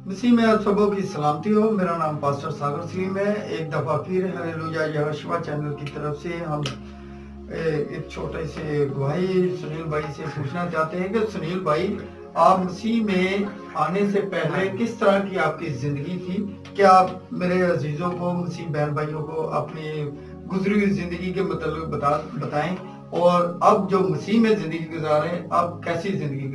मसीह में आप सबों की सलामती हो। मेरा नाम पास्टर सागर सलीम है। एक दफ़ा फिर हालेलुया यहोशुआ चैनल की तरफ से हम एक छोटे से गवाही सुनील भाई से पूछना चाहते हैं कि सुनील भाई, आप मसीह में आने से पहले किस तरह की आपकी ज़िंदगी थी? क्या आप मेरे अजीज़ों को, मसीह बहन भाइयों को अपनी गुजरी हुई ज़िंदगी के मतलब बताएं, और अब जो मसीह में ज़िंदगी गुजार रहे हैं, अब कैसी ज़िंदगी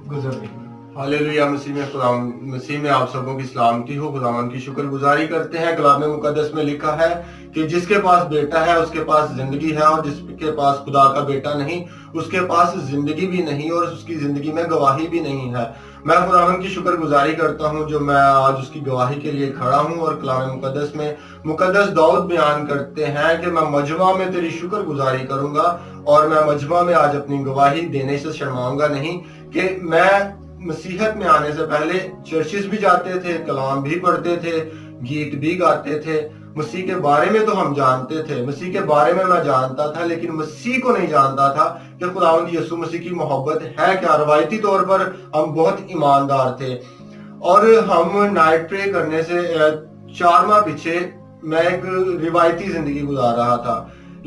गुजर रही है? हालेलुया। मसीह में आप सबों की सलामती हो। खुदावंद की शुक्रगुजारी करते हैं। कलाम मुकद्दस में लिखा है कि जिसके पास बेटा है उसके पास जिंदगी है, और जिसके पास खुदा का बेटा नहीं उसके पास जिंदगी भी नहीं, और उसकी जिंदगी में गवाही भी नहीं है। मैं खुदावंद की शुक्रगुजारी करता हूं जो मैं आज उसकी गवाही के लिए खड़ा हूं। और कलाम मुकद्दस में मुकद्दस दाऊद बयान करते हैं कि मैं मजमा में तेरी शुक्रगुजारी करूंगा, और मैं मजमा में आज अपनी गवाही देने से शर्माऊंगा नहीं। कि मैं मसीहत में आने से पहले चर्चिस भी जाते थे, कलाम भी पढ़ते थे, गीत भी गाते थे। मसीह के बारे में तो हम जानते थे, मसीह के बारे में मैं जानता था, लेकिन मसीह को नहीं जानता था कि खुदावंद यीशु मसीह की मोहब्बत है क्या। रवायती तौर पर हम बहुत ईमानदार थे, और हम नाइट प्रे करने से 4 माह पीछे मैं एक रिवायती जिंदगी गुजार रहा था।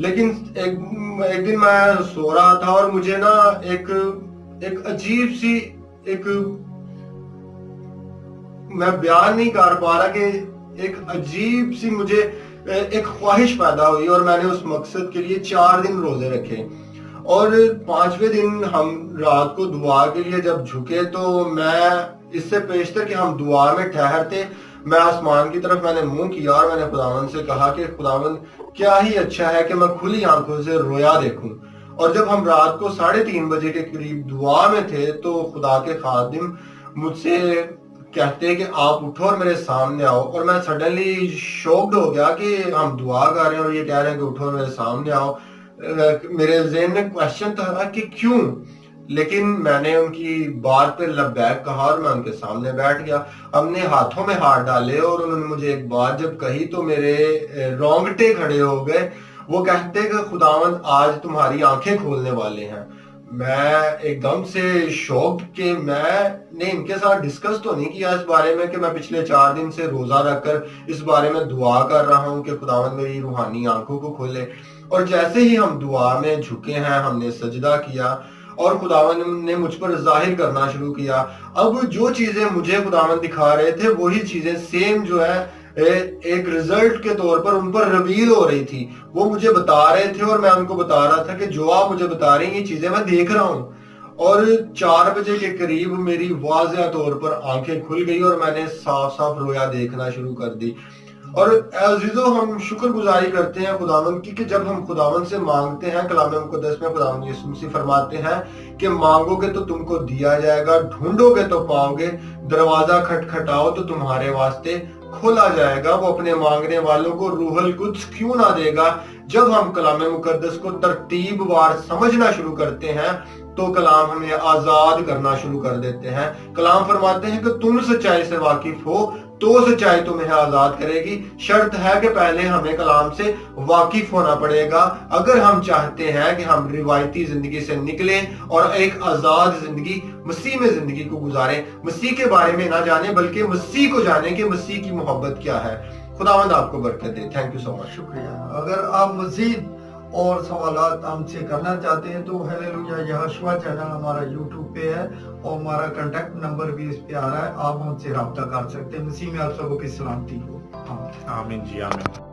लेकिन एक दिन मैं सो रहा था और मुझे ना एक अजीब सी मैं बयान नहीं कर पा रहा कि एक अजीब सी मुझे एक ख्वाहिश पैदा हुई, और मैंने उस मकसद के लिए 4 दिन रोजे रखे। और 5वें दिन हम रात को दुआ के लिए जब झुके, तो मैं इससे पेशतर कि हम दुआ में ठहरते, मैं आसमान की तरफ मैंने मुंह किया और मैंने खुदावंद से कहा कि खुदावंद, क्या ही अच्छा है कि मैं खुली आंखों से रोया देखूं। और जब हम रात को 3:30 बजे के करीब दुआ में थे, तो खुदा के खादिम मुझसे कहते कि आप उठो और मेरे सामने आओ। और मैं सडनली शॉक्ड हो गया कि हम दुआ कर रहे हैं और ये कह रहे हैं कि उठो और मेरे सामने आओ। मेरे ज़हन में क्वेश्चन था कि क्यों, लेकिन मैंने उनकी बात पे लब्बैक कहा और मैं उनके सामने बैठ गया। हमने हाथों में हाथ डाले और उन्होंने मुझे एक बात जब कही तो मेरे रोंगटे खड़े हो गए। वो कहते कि खुदावंद आज तुम्हारी आंखें खोलने वाले हैं। मैं एकदम से शॉक्ड कि मैंने इनके साथ डिस्कस तो नहीं किया इस बारे में कि मैं पिछले 4 दिन से रोजा रखकर इस बारे में दुआ कर रहा हूं कि खुदावंद मेरी रूहानी आंखों को खोले। और जैसे ही हम दुआ में झुके हैं, हमने सजदा किया और खुदावंद ने मुझ पर जाहिर करना शुरू किया। अब जो चीजें मुझे खुदावंद दिखा रहे थे वही चीजें सेम जो है एक रिजल्ट के तौर पर उन पर रिवील हो रही थी। वो मुझे बता रहे थे और मैं उनको बता रहा था कि जो आप मुझे बता रहे हैं ये चीजें मैं देख रहा हूँ। और 4 बजे के करीब मेरी वाज़ह तौर पर आंखें खुल गई और मैंने साफ साफ रोया देखना शुरू कर दी। और अजीजों, हम शुक्रगुजारी करते हैं खुदावंद की कि जब हम खुदावंद से मांगते हैं, कलाम मुकद्दस में खुदावंद यीशु मसीह फरमाते हैं कि मांगोगे तो तुमको दिया जाएगा, ढूंढोगे तो पाओगे, दरवाजा खटखटाओ तो तुम्हारे वास्ते खोला जाएगा। वो अपने मांगने वालों को रूहुल कुद्स क्यों ना देगा। जब हम कलाम मुकद्दस को तरतीब वार समझना शुरू करते हैं तो कलाम हमें आजाद करना शुरू कर देते हैं। कलाम फरमाते हैं कि तुम सच्चाई से वाकिफ हो तो सच्चाई तुम्हें आजाद करेगी। शर्त है कि पहले हमें कलाम से वाकिफ होना पड़ेगा अगर हम चाहते हैं कि हम रिवायती जिंदगी से निकलें और एक आजाद जिंदगी मसीह में जिंदगी को गुजारें। मसीह के बारे में ना जाने बल्कि मसीह को जाने कि मसीह की मोहब्बत क्या है। खुदावंद आपको बरकत दे। Thank you so much. शुक्रिया। अगर आप मजीद और सवालात हमसे करना चाहते हैं तो हालेलुया यहोशुआ चैनल हमारा यूट्यूब पे है और हमारा कांटेक्ट नंबर भी इस पे आ रहा है। आप हमसे राब्ता कर सकते हैं। मसीह में आप सबको की सलामती हो। आमीन जी, आमीन।